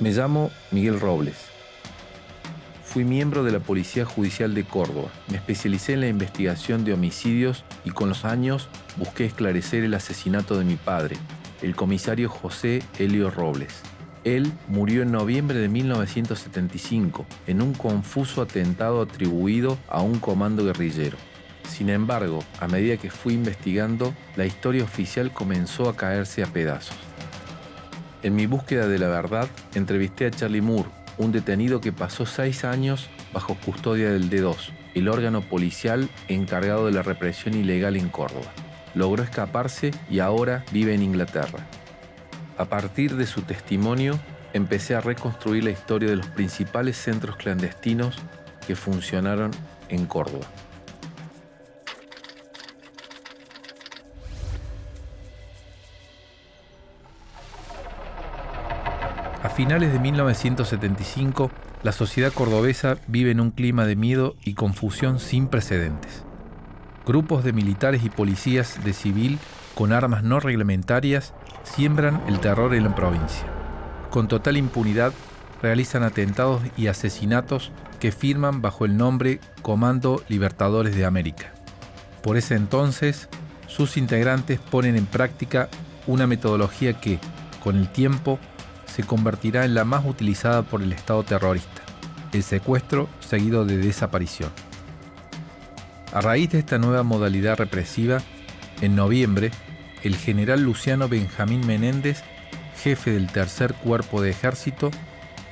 Me llamo Miguel Robles. Fui miembro de la Policía Judicial de Córdoba. Me especialicé en la investigación de homicidios y con los años busqué esclarecer el asesinato de mi padre, el comisario José Elio Robles. Él murió en noviembre de 1975 en un confuso atentado atribuido a un comando guerrillero. Sin embargo, a medida que fui investigando, la historia oficial comenzó a caerse a pedazos. En mi búsqueda de la verdad, entrevisté a Charlie Moore, un detenido que pasó 6 años bajo custodia del D2, el órgano policial encargado de la represión ilegal en Córdoba. Logró escaparse y ahora vive en Inglaterra. A partir de su testimonio, empecé a reconstruir la historia de los principales centros clandestinos que funcionaron en Córdoba. A finales de 1975, la sociedad cordobesa vive en un clima de miedo y confusión sin precedentes. Grupos de militares y policías de civil con armas no reglamentarias siembran el terror en la provincia. Con total impunidad, realizan atentados y asesinatos que firman bajo el nombre Comando Libertadores de América. Por ese entonces, sus integrantes ponen en práctica una metodología que, con el tiempo, se convertirá en la más utilizada por el Estado terrorista, el secuestro seguido de desaparición. A raíz de esta nueva modalidad represiva, en noviembre, el general Luciano Benjamín Menéndez, jefe del Tercer Cuerpo de Ejército,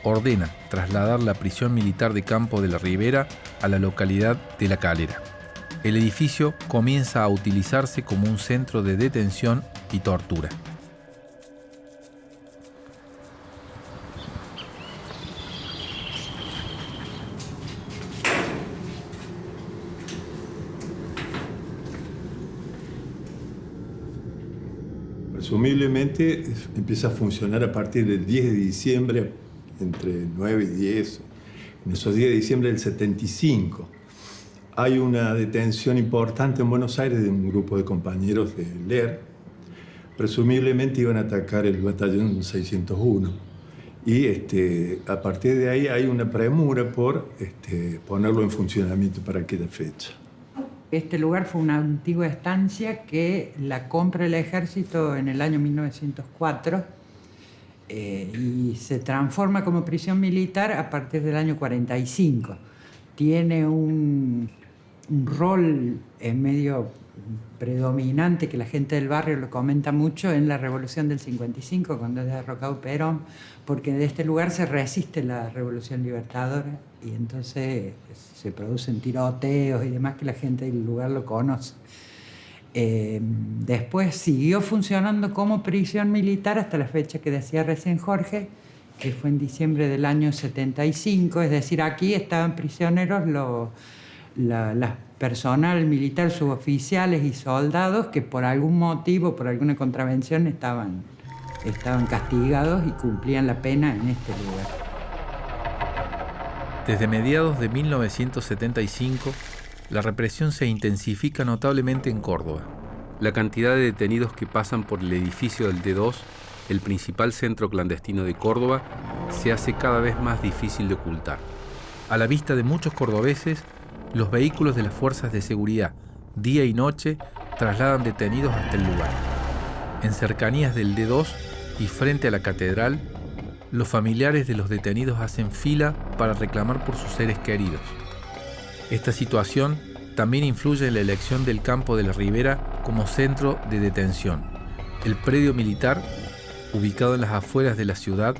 ordena trasladar la prisión militar de Campo de la Ribera a la localidad de La Calera. El edificio comienza a utilizarse como un centro de detención y tortura. Presumiblemente empieza a funcionar a partir del 10 de diciembre, entre 9 y 10, en esos 10 de diciembre del 75. Hay una detención importante en Buenos Aires de un grupo de compañeros de LER. Presumiblemente iban a atacar el batallón 601. Y a partir de ahí hay una premura por ponerlo en funcionamiento para aquella fecha. Este lugar fue una antigua estancia que la compra el ejército en el año 1904 y se transforma como prisión militar a partir del año 45. Tiene un rol medio predominante que la gente del barrio lo comenta mucho en la Revolución del 55, cuando es derrocado Perón, porque de este lugar se resiste la Revolución Libertadora y entonces se producen tiroteos y demás que la gente del lugar lo conoce. Después siguió funcionando como prisión militar hasta la fecha que decía recién Jorge, que fue en diciembre del año 75, es decir, aquí estaban prisioneros las personal militar, suboficiales y soldados que por algún motivo, por alguna contravención estaban castigados y cumplían la pena en este lugar. Desde mediados de 1975, la represión se intensifica notablemente en Córdoba. La cantidad de detenidos que pasan por el edificio del D2, el principal centro clandestino de Córdoba, se hace cada vez más difícil de ocultar. A la vista de muchos cordobeses, los vehículos de las fuerzas de seguridad, día y noche, trasladan detenidos hasta el lugar. En cercanías del D2 y frente a la catedral, los familiares de los detenidos hacen fila para reclamar por sus seres queridos. Esta situación también influye en la elección del Campo de la Ribera como centro de detención. El predio militar, ubicado en las afueras de la ciudad,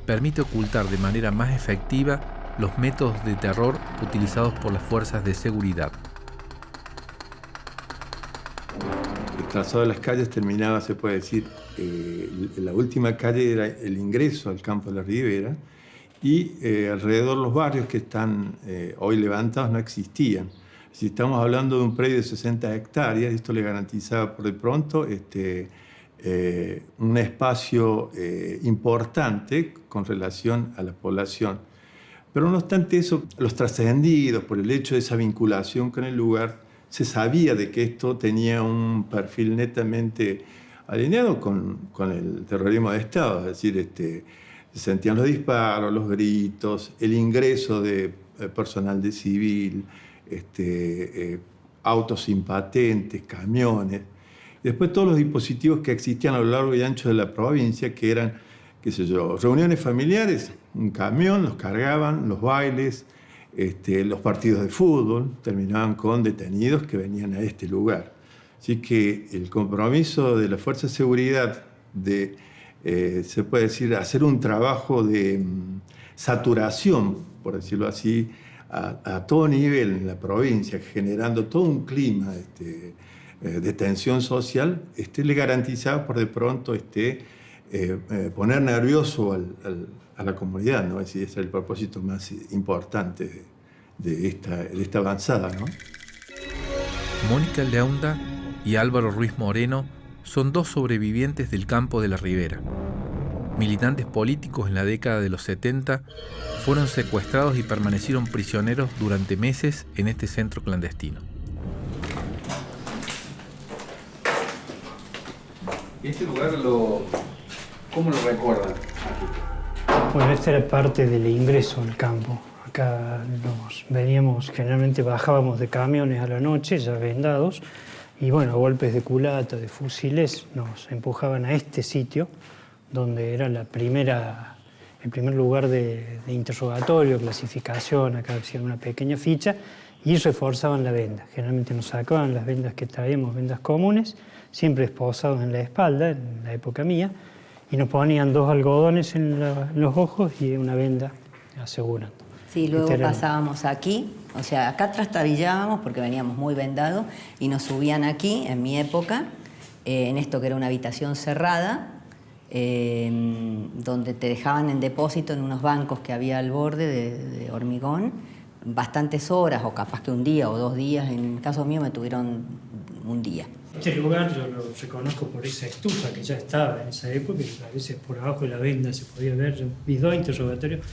permite ocultar de manera más efectiva los métodos de terror utilizados por las fuerzas de seguridad. El trazado de las calles terminaba, se puede decir, la última calle era el ingreso al Campo de la Ribera y alrededor los barrios que están hoy levantados no existían. Si estamos hablando de un predio de 60 hectáreas, esto le garantizaba por de pronto un espacio importante con relación a la población. Pero no obstante eso, los trascendidos, por el hecho de esa vinculación con el lugar, se sabía de que esto tenía un perfil netamente alineado con el terrorismo de Estado. Es decir, Se sentían los disparos, los gritos, el ingreso de personal de civil, autos sin patentes, camiones. Después todos los dispositivos que existían a lo largo y ancho de la provincia, que eran, qué sé yo, reuniones familiares, un camión, los cargaban, los bailes, los partidos de fútbol, terminaban con detenidos que venían a este lugar. Así que el compromiso de la Fuerza de Seguridad de, se puede decir, hacer un trabajo de saturación, por decirlo así, a todo nivel en la provincia, generando todo un clima de tensión social, le garantizaba por de pronto poner nervioso a la comunidad, ¿no? Ese es el propósito más importante de esta avanzada, ¿no? Mónica Leunda y Álvaro Ruiz Moreno son dos sobrevivientes del campo de la Ribera. Militantes políticos en la década de los 70, fueron secuestrados y permanecieron prisioneros durante meses en este centro clandestino. ¿Y este lugar cómo lo recuerdan? Bueno, esta era parte del ingreso al campo. Acá generalmente bajábamos de camiones a la noche, ya vendados, y bueno, a golpes de culata, de fusiles, nos empujaban a este sitio, donde era el primer lugar de interrogatorio, clasificación. Acá hacían una pequeña ficha y reforzaban la venda. Generalmente nos sacaban las vendas que traíamos, vendas comunes, siempre esposados en la espalda, en la época mía, y nos ponían 2 algodones en los ojos y una venda asegurando. Sí, luego pasábamos aquí, o sea, acá trastabillábamos porque veníamos muy vendados y nos subían aquí, en mi época, en esto que era una habitación cerrada, donde te dejaban en depósito en unos bancos que había al borde de hormigón, bastantes horas, o capaz que un día o 2 días. En el caso mío me tuvieron un día. Este lugar yo lo reconozco por esa estufa que ya estaba en esa época, y a veces por abajo de la venda se podía ver. Mis 2 interrogatorios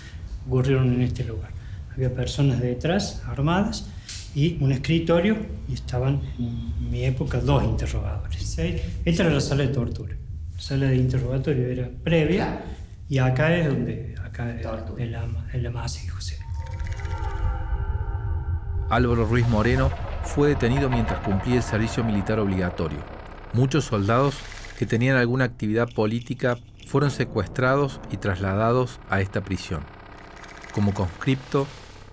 ocurrieron en este lugar. Había personas detrás, armadas, y un escritorio, y estaban en mi época 2 interrogadores. Esta era la sala de tortura. La sala de interrogatorio era previa, y acá es donde, el amasijo. Sí. Álvaro Ruiz Moreno fue detenido mientras cumplía el servicio militar obligatorio. Muchos soldados que tenían alguna actividad política fueron secuestrados y trasladados a esta prisión. Como conscripto,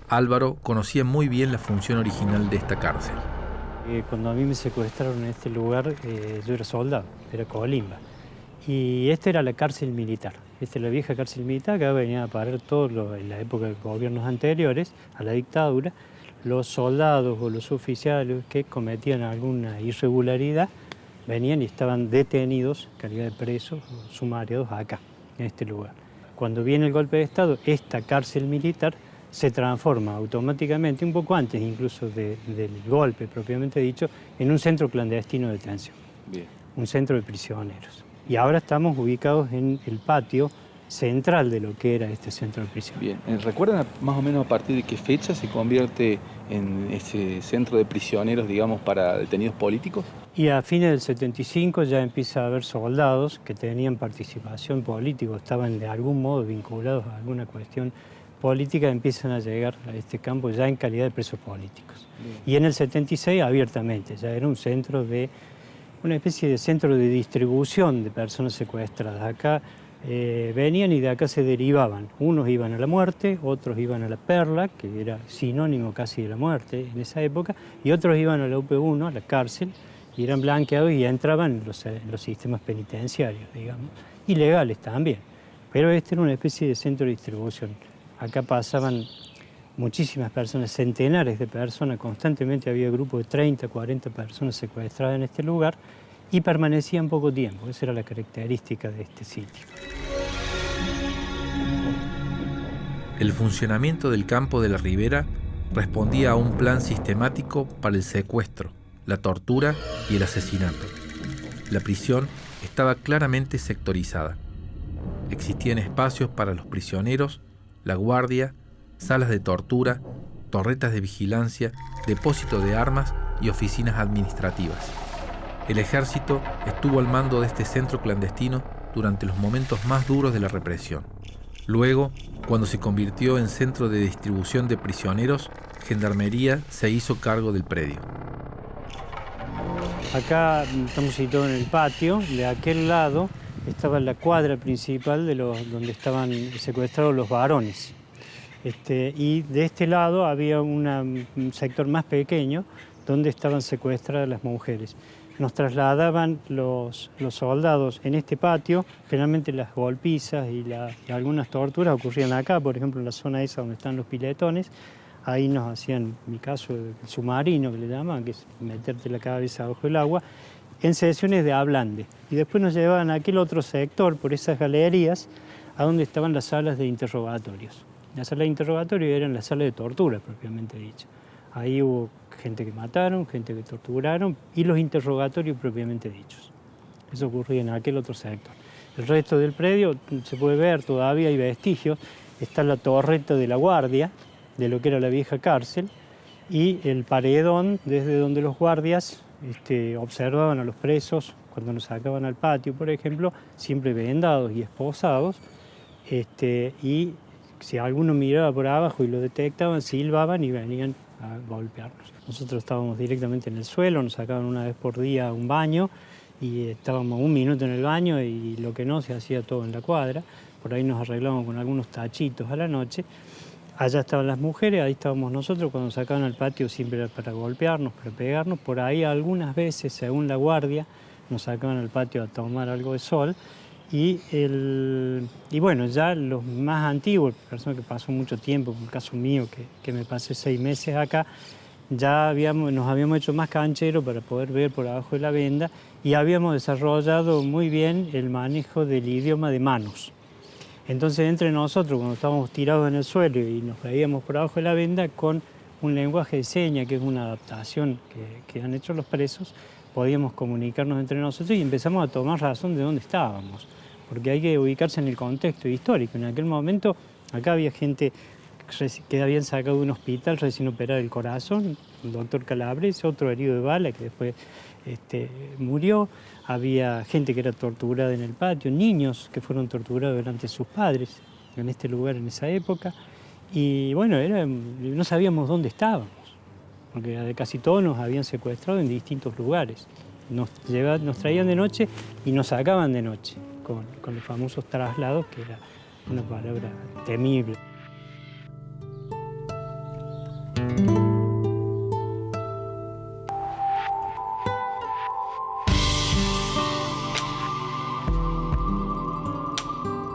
Álvaro conocía muy bien la función original de esta cárcel. Cuando a mí me secuestraron en este lugar, yo era soldado, era colimba. Y esta era la cárcel militar. Esta es la vieja cárcel militar que venía a parar todo en la época de gobiernos anteriores, a la dictadura. Los soldados o los oficiales que cometían alguna irregularidad venían y estaban detenidos, en calidad de presos o sumariados, acá, en este lugar. Cuando viene el golpe de Estado, esta cárcel militar se transforma automáticamente, un poco antes incluso del golpe propiamente dicho, en un centro clandestino de detención. Bien. Un centro de prisioneros. Y ahora estamos ubicados en el patio central de lo que era este centro de prisión. Bien, ¿recuerdan más o menos a partir de qué fecha se convierte en ese centro de prisioneros, digamos, para detenidos políticos? Y a fines del 75 ya empieza a haber soldados que tenían participación política, estaban de algún modo vinculados a alguna cuestión política, empiezan a llegar a este campo ya en calidad de presos políticos. Bien. Y en el 76 abiertamente, ya era un centro una especie de centro de distribución de personas secuestradas. Acá venían y de acá se derivaban. Unos iban a la muerte, otros iban a la perla, que era sinónimo casi de la muerte en esa época, y otros iban a la UP1, a la cárcel, y eran blanqueados y entraban en los sistemas penitenciarios, digamos, y legales también. Pero este era una especie de centro de distribución. Acá pasaban muchísimas personas, centenares de personas, constantemente había grupos de 30, 40 personas secuestradas en este lugar, y permanecían poco tiempo. Esa era la característica de este sitio. El funcionamiento del campo de la Ribera respondía a un plan sistemático para el secuestro, la tortura y el asesinato. La prisión estaba claramente sectorizada. Existían espacios para los prisioneros, la guardia, salas de tortura, torretas de vigilancia, depósito de armas y oficinas administrativas. El ejército estuvo al mando de este centro clandestino durante los momentos más duros de la represión. Luego, cuando se convirtió en centro de distribución de prisioneros, Gendarmería se hizo cargo del predio. Acá estamos situados en el patio. De aquel lado estaba la cuadra principal donde estaban secuestrados los varones. Y de este lado había un sector más pequeño donde estaban secuestradas las mujeres. Nos trasladaban los soldados en este patio. Generalmente las golpizas y algunas torturas ocurrían acá, por ejemplo en la zona esa donde están los piletones. Ahí nos hacían, en mi caso, el submarino que le llaman, que es meterte la cabeza abajo del agua, en sesiones de ablande. Y después nos llevaban a aquel otro sector, por esas galerías, a donde estaban las salas de interrogatorios. Las salas de interrogatorio eran las salas de tortura, propiamente dicho. Ahí hubo gente que mataron, gente que torturaron y los interrogatorios propiamente dichos. Eso ocurría en aquel otro sector. El resto del predio se puede ver, todavía hay vestigios. Está la torreta de la guardia, de lo que era la vieja cárcel, y el paredón desde donde los guardias observaban a los presos cuando nos sacaban al patio, por ejemplo, siempre vendados y esposados, y si alguno miraba por abajo y lo detectaban, silbaban y venían a golpearnos. Nosotros estábamos directamente en el suelo, nos sacaban una vez por día un baño y estábamos un minuto en el baño y lo que no se hacía todo en la cuadra. Por ahí nos arreglábamos con algunos tachitos a la noche. Allá estaban las mujeres, ahí estábamos nosotros. Cuando nos sacaban al patio siempre era para golpearnos, para pegarnos. Por ahí algunas veces, según la guardia, nos sacaban al patio a tomar algo de sol. Y bueno, ya los más antiguos, personas que pasó mucho tiempo, por el caso mío, que me pasé 6 meses acá, ya nos habíamos hecho más cancheros para poder ver por abajo de la venda y habíamos desarrollado muy bien el manejo del idioma de manos. Entonces, entre nosotros, cuando estábamos tirados en el suelo y nos veíamos por abajo de la venda, con un lenguaje de señas, que es una adaptación que han hecho los presos, podíamos comunicarnos entre nosotros y empezamos a tomar razón de dónde estábamos. Porque hay que ubicarse en el contexto histórico. En aquel momento, acá había gente que habían sacado de un hospital recién operado el corazón, el doctor Calabres, otro herido de bala que después murió. Había gente que era torturada en el patio, niños que fueron torturados delante de sus padres en este lugar en esa época. Y bueno, no sabíamos dónde estábamos, porque casi todos nos habían secuestrado en distintos lugares. Nos traían de noche y nos sacaban de noche, con los famosos traslados, que era una palabra temible.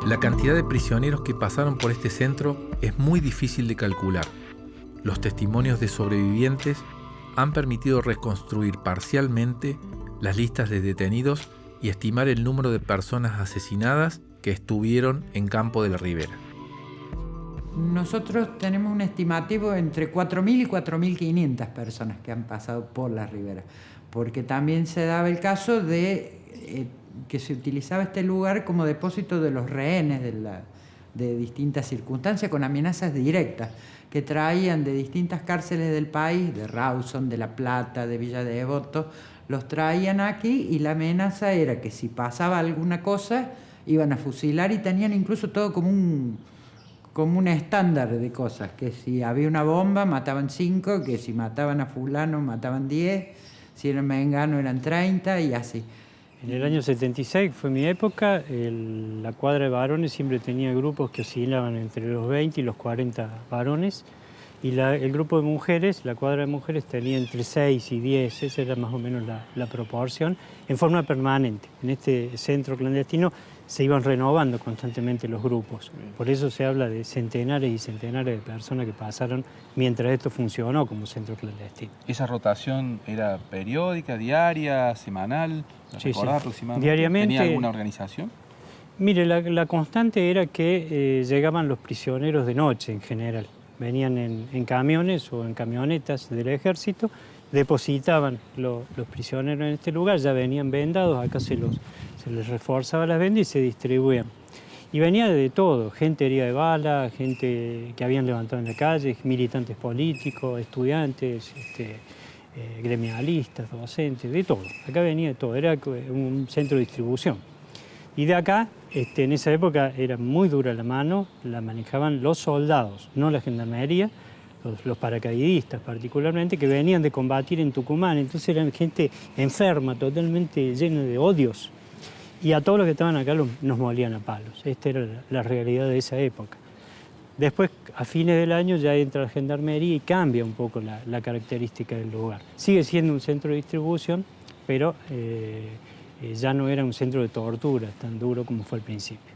La cantidad de prisioneros que pasaron por este centro es muy difícil de calcular. Los testimonios de sobrevivientes han permitido reconstruir parcialmente las listas de detenidos y estimar el número de personas asesinadas que estuvieron en Campo de la Ribera. Nosotros tenemos un estimativo entre 4.000 y 4.500 personas que han pasado por la Ribera, porque también se daba el caso de que se utilizaba este lugar como depósito de los rehenes de distintas circunstancias, con amenazas directas que traían de distintas cárceles del país, de Rawson, de La Plata, de Villa Devoto, los traían aquí y la amenaza era que si pasaba alguna cosa iban a fusilar, y tenían incluso todo como un estándar de cosas, que si había una bomba mataban 5, que si mataban a fulano mataban 10, si era mengano eran 30 y así. En el año 76, fue mi época, la cuadra de varones siempre tenía grupos que oscilaban entre los 20 y los 40 varones, y el grupo de mujeres, la cuadra de mujeres, tenía entre 6 y 10, esa era más o menos la proporción, en forma permanente. En este centro clandestino se iban renovando constantemente los grupos. Por eso se habla de centenares y centenares de personas que pasaron mientras esto funcionó como centro clandestino. ¿Esa rotación era periódica, diaria, semanal? Sí, aproximadamente? Diariamente. ¿Tenía alguna organización? Mire, la constante era que llegaban los prisioneros de noche en general. Venían en camiones o en camionetas del ejército, depositaban los prisioneros en este lugar, ya venían vendados, acá se les reforzaba las vendas y se distribuían. Y venía de todo, gente herida de bala, gente que habían levantado en la calle, militantes políticos, estudiantes, gremialistas, docentes, de todo. Acá venía de todo, era un centro de distribución. Y de acá, en esa época era muy dura la mano, la manejaban los soldados, no la gendarmería, los paracaidistas particularmente, que venían de combatir en Tucumán. Entonces eran gente enferma, totalmente llena de odios. Y a todos los que estaban acá nos molían a palos. Esta era la realidad de esa época. Después, a fines del año, ya entra la gendarmería y cambia un poco la característica del lugar. Sigue siendo un centro de distribución, pero ya no era un centro de tortura tan duro como fue al principio.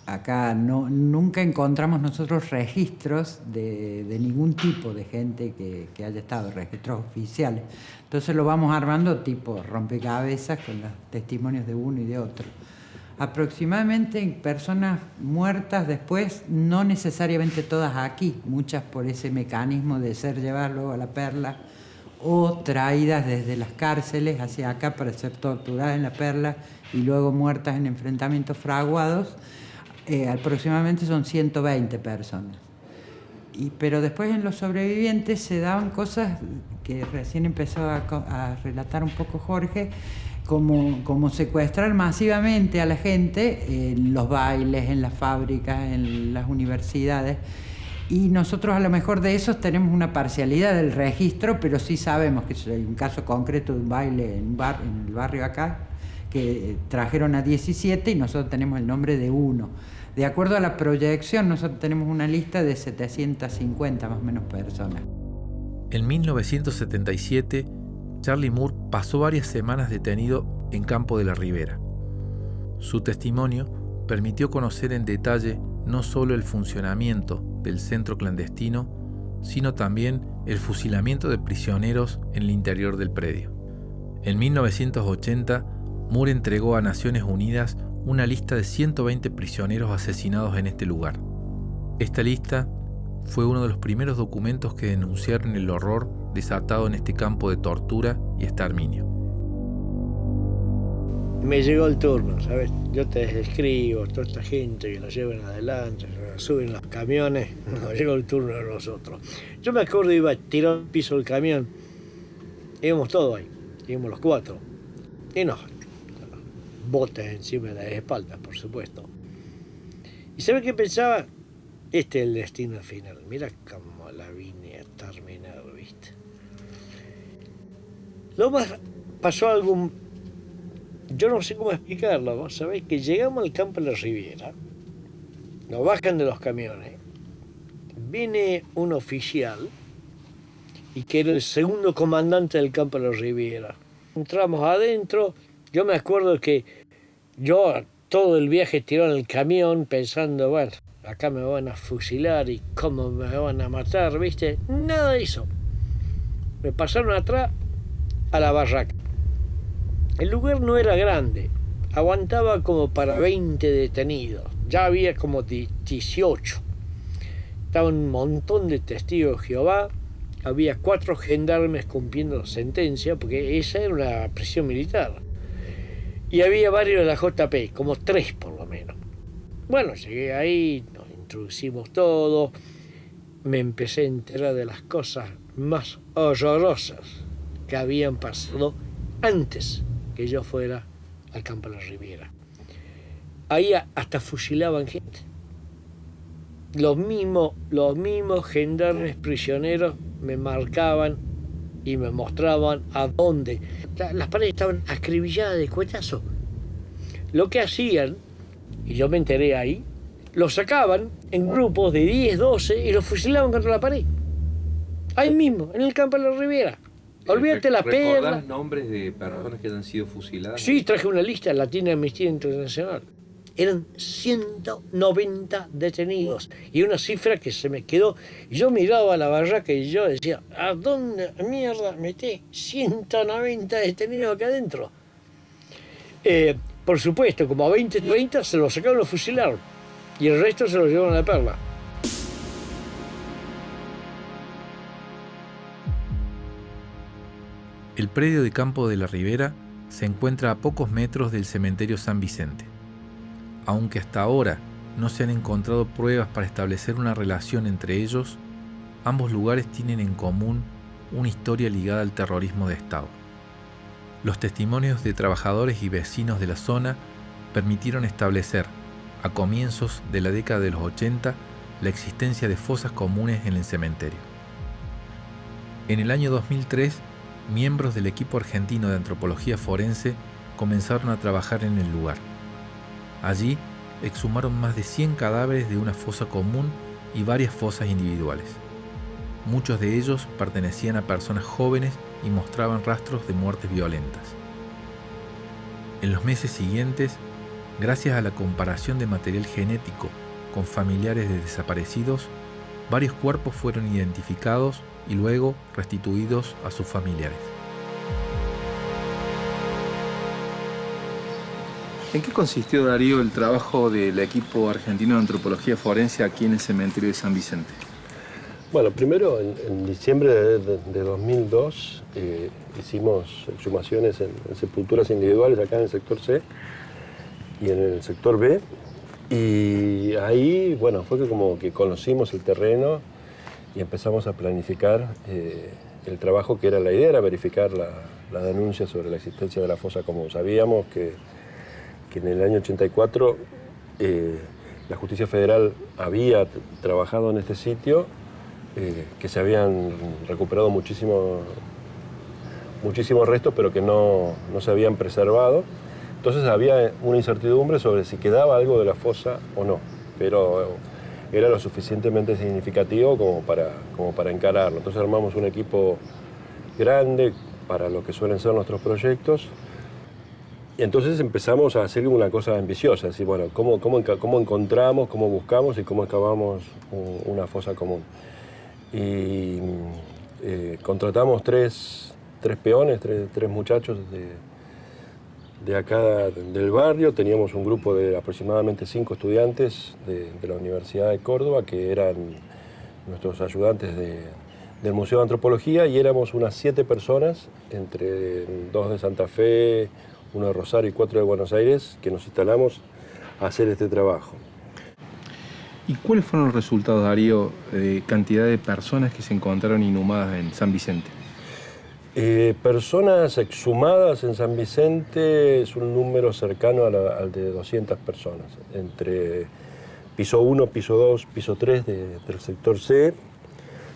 Acá nunca encontramos nosotros registros de ningún tipo de gente que haya estado, registros oficiales. Entonces lo vamos armando tipo rompecabezas con los testimonios de uno y de otro. Aproximadamente personas muertas después, no necesariamente todas aquí, muchas por ese mecanismo de ser llevadas luego a la Perla o traídas desde las cárceles hacia acá para ser torturadas en la Perla y luego muertas en enfrentamientos fraguados. Aproximadamente son 120 personas. Pero después en los sobrevivientes se daban cosas que recién empezó a relatar un poco Jorge, como secuestrar masivamente a la gente en los bailes, en las fábricas, en las universidades. Y nosotros a lo mejor de esos tenemos una parcialidad del registro, pero sí sabemos que hay un caso concreto de un baile en el barrio acá, que trajeron a 17 y nosotros tenemos el nombre de uno. De acuerdo a la proyección, nosotros tenemos una lista de 750 más o menos personas. En 1977, Charlie Moore pasó varias semanas detenido en Campo de la Ribera. Su testimonio permitió conocer en detalle no solo el funcionamiento del centro clandestino, sino también el fusilamiento de prisioneros en el interior del predio. En 1980, Moore entregó a Naciones Unidas una lista de 120 prisioneros asesinados en este lugar. Esta lista fue uno de los primeros documentos que denunciaron el horror desatado en este campo de tortura y exterminio. Me llegó el turno, ¿sabes? Yo te describo, toda esta gente que nos llevan adelante, suben los camiones, nos llegó el turno a nosotros. Yo me acuerdo, iba a tirar al piso del camión, íbamos todos ahí, íbamos los 4, y nos botes encima de las espaldas, por supuesto. ¿Y sabes qué pensaba? Este es el destino final. Mira cómo la vine a terminar, ¿viste? Lo más pasó algo, yo no sé cómo explicarlo, vos sabés que llegamos al campo de la Riviera, nos bajan de los camiones, viene un oficial, y que era el segundo comandante del campo de la Riviera. Entramos adentro, yo me acuerdo que yo todo el viaje tirado en el camión pensando, bueno, acá me van a fusilar y cómo me van a matar, ¿viste? Nada de eso. Me pasaron atrás a la barraca. El lugar no era grande, aguantaba como para 20 detenidos, ya había como 18. Estaba un montón de testigos de Jehová, había 4 gendarmes cumpliendo sentencia, porque esa era una prisión militar. Y había varios de la JP, como 3 por lo menos. Bueno, llegué ahí, nos introducimos todos, me empecé a enterar de las cosas más horrorosas que habían pasado antes que yo fuera al campo de la Riviera. Ahí hasta fusilaban gente. Los mismos gendarmes prisioneros me marcaban y me mostraban a dónde. Las paredes estaban acribilladas de cuetazo. Lo que hacían, y yo me enteré ahí, los sacaban en grupos de 10, 12 y los fusilaban contra la pared. Ahí mismo, en el campo de la Riviera. Olvídate la perla. ¿Recordás nombres de personas que han sido fusiladas? Sí, traje una lista, la tiene Amnistía Internacional. Eran 190 detenidos. Y una cifra que se me quedó. Yo miraba a la barraca y yo decía, ¿a dónde mierda metí 190 detenidos acá adentro? Por supuesto, como a 20, 30 se los sacaron, los fusilaron. Y el resto se los llevaron a la Perla. El predio de Campo de la Ribera se encuentra a pocos metros del cementerio San Vicente. Aunque hasta ahora no se han encontrado pruebas para establecer una relación entre ellos, ambos lugares tienen en común una historia ligada al terrorismo de Estado. Los testimonios de trabajadores y vecinos de la zona permitieron establecer, a comienzos de la década de los 80, la existencia de fosas comunes en el cementerio. En el año 2003, miembros del equipo argentino de antropología forense comenzaron a trabajar en el lugar. Allí exhumaron más de 100 cadáveres de una fosa común y varias fosas individuales. Muchos de ellos pertenecían a personas jóvenes y mostraban rastros de muertes violentas. En los meses siguientes, gracias a la comparación de material genético con familiares de desaparecidos, varios cuerpos fueron identificados y luego restituidos a sus familiares. ¿En qué consistió, Darío, el trabajo del equipo argentino de antropología forense aquí en el cementerio de San Vicente? Bueno, primero en diciembre de 2002 hicimos exhumaciones en sepulturas individuales acá en el sector C y en el sector B. Y ahí, bueno, fue que como que conocimos el terreno y empezamos a planificar el trabajo que era la idea, era verificar la denuncia sobre la existencia de la fosa común. Sabíamos que en el año 84 la Justicia Federal había trabajado en este sitio, que se habían recuperado muchísimos restos, pero que no se habían preservado. Entonces había una incertidumbre sobre si quedaba algo de la fosa o no, pero era lo suficientemente significativo como para encararlo. Entonces armamos un equipo grande para lo que suelen ser nuestros proyectos. Y entonces empezamos a hacer una cosa ambiciosa, así, bueno, cómo encontramos, cómo buscamos y cómo excavamos una fosa común. Y contratamos tres peones, tres muchachos de acá del barrio. Teníamos un grupo de aproximadamente 5 estudiantes de la Universidad de Córdoba que eran nuestros ayudantes del Museo de Antropología, y éramos unas 7 personas, entre 2 de Santa Fe, 1 de Rosario y 4 de Buenos Aires, que nos instalamos a hacer este trabajo. ¿Y cuáles fueron los resultados, Darío, de cantidad de personas que se encontraron inhumadas en San Vicente? Personas exhumadas en San Vicente es un número cercano al de 200 personas, entre piso 1, piso 2, piso 3 del sector C,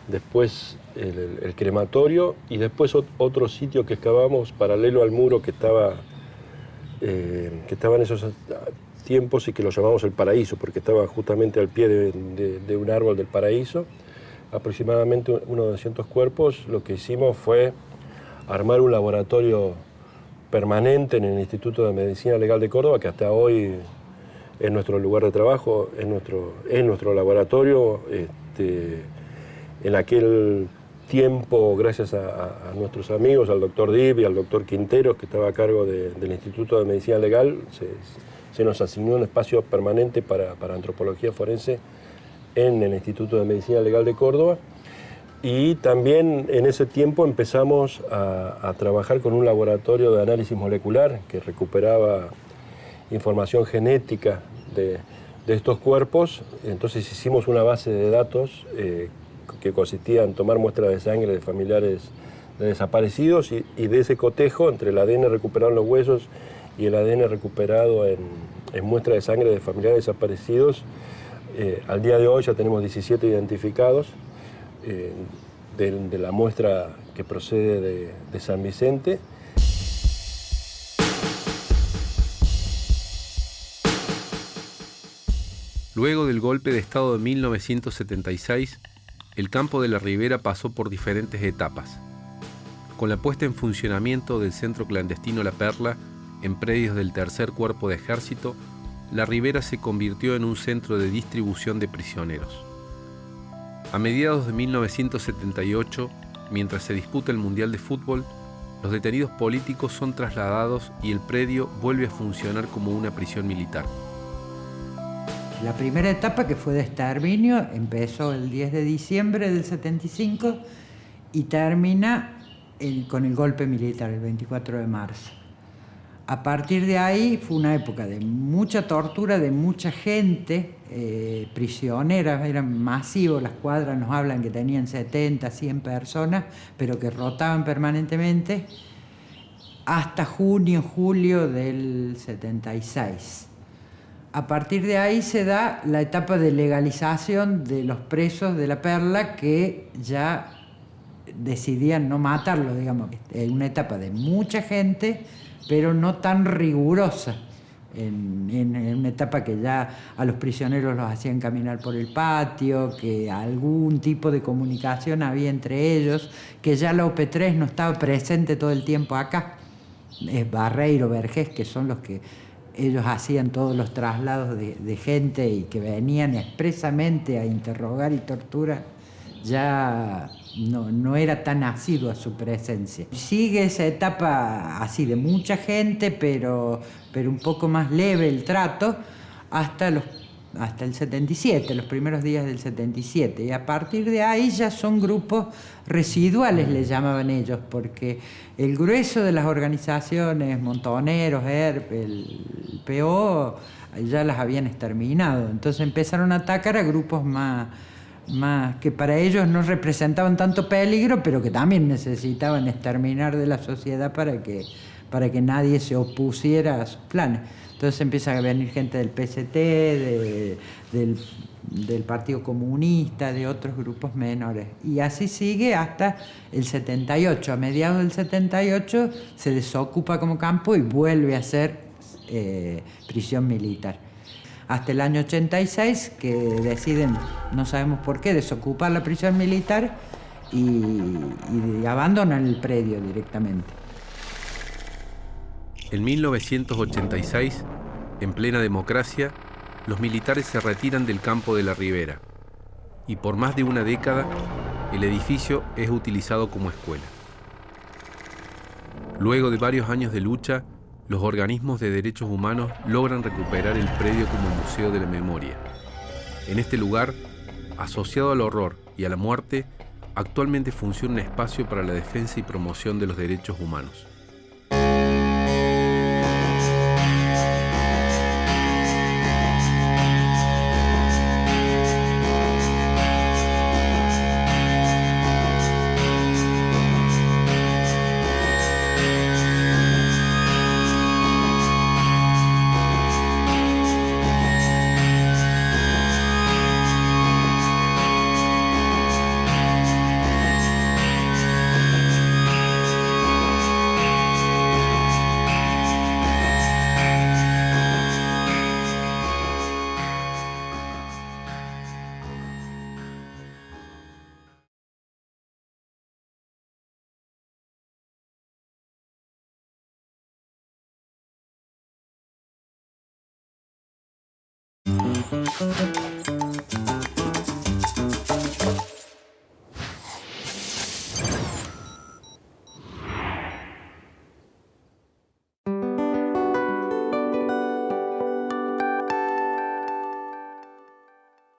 después el crematorio y después otro sitio que excavamos paralelo al muro que estaba en esos tiempos y que lo llamamos el Paraíso, porque estaba justamente al pie de un árbol del Paraíso, aproximadamente unos 200 cuerpos. Lo que hicimos fue armar un laboratorio permanente en el Instituto de Medicina Legal de Córdoba, que hasta hoy es nuestro lugar de trabajo, es nuestro laboratorio. En aquel tiempo, gracias a nuestros amigos, al doctor Dib y al doctor Quinteros, que estaba a cargo del Instituto de Medicina Legal, se nos asignó un espacio permanente para antropología forense en el Instituto de Medicina Legal de Córdoba. Y también en ese tiempo empezamos a trabajar con un laboratorio de análisis molecular que recuperaba información genética de estos cuerpos. Entonces hicimos una base de datos que consistía en tomar muestras de sangre de familiares de desaparecidos y de ese cotejo entre el ADN recuperado en los huesos y el ADN recuperado en muestras de sangre de familiares desaparecidos. Al día de hoy ya tenemos 17 identificados de la muestra que procede de San Vicente. Luego del golpe de Estado de 1976, el campo de la Ribera pasó por diferentes etapas. Con la puesta en funcionamiento del centro clandestino La Perla, en predios del Tercer Cuerpo de Ejército, la Ribera se convirtió en un centro de distribución de prisioneros. A mediados de 1978, mientras se disputa el Mundial de Fútbol, los detenidos políticos son trasladados y el predio vuelve a funcionar como una prisión militar. La primera etapa, que fue de exterminio, empezó el 10 de diciembre del 75 y termina con el golpe militar, el 24 de marzo. A partir de ahí fue una época de mucha tortura, de mucha gente prisionera, eran masivos, las cuadras nos hablan que tenían 70, 100 personas, pero que rotaban permanentemente, hasta junio, julio del 76. A partir de ahí se da la etapa de legalización de los presos de la Perla que ya decidían no matarlo, digamos. Es una etapa de mucha gente, pero no tan rigurosa. En una etapa que ya a los prisioneros los hacían caminar por el patio, que algún tipo de comunicación había entre ellos, que ya la OP3 no estaba presente todo el tiempo acá. Es Barreiro, Vergés, que son los que ellos hacían todos los traslados de gente y que venían expresamente a interrogar y torturar, ya no era tan asidua su presencia. Sigue esa etapa así de mucha gente, pero un poco más leve el trato, hasta el 77, los primeros días del 77. Y a partir de ahí ya son grupos residuales, le llamaban ellos, porque el grueso de las organizaciones, Montoneros, ERP, el PO, ya las habían exterminado. Entonces empezaron a atacar a grupos más que para ellos no representaban tanto peligro, pero que también necesitaban exterminar de la sociedad para que nadie se opusiera a sus planes. Entonces empieza a venir gente del PCT, del Partido Comunista, de otros grupos menores. Y así sigue hasta el 78. A mediados del 78 se desocupa como campo y vuelve a ser prisión militar. Hasta el año 86, que deciden, no sabemos por qué, desocupar la prisión militar y abandonan el predio directamente. En 1986, en plena democracia, los militares se retiran del campo de la Ribera y por más de una década el edificio es utilizado como escuela. Luego de varios años de lucha, los organismos de derechos humanos logran recuperar el predio como museo de la memoria. En este lugar, asociado al horror y a la muerte, actualmente funciona un espacio para la defensa y promoción de los derechos humanos.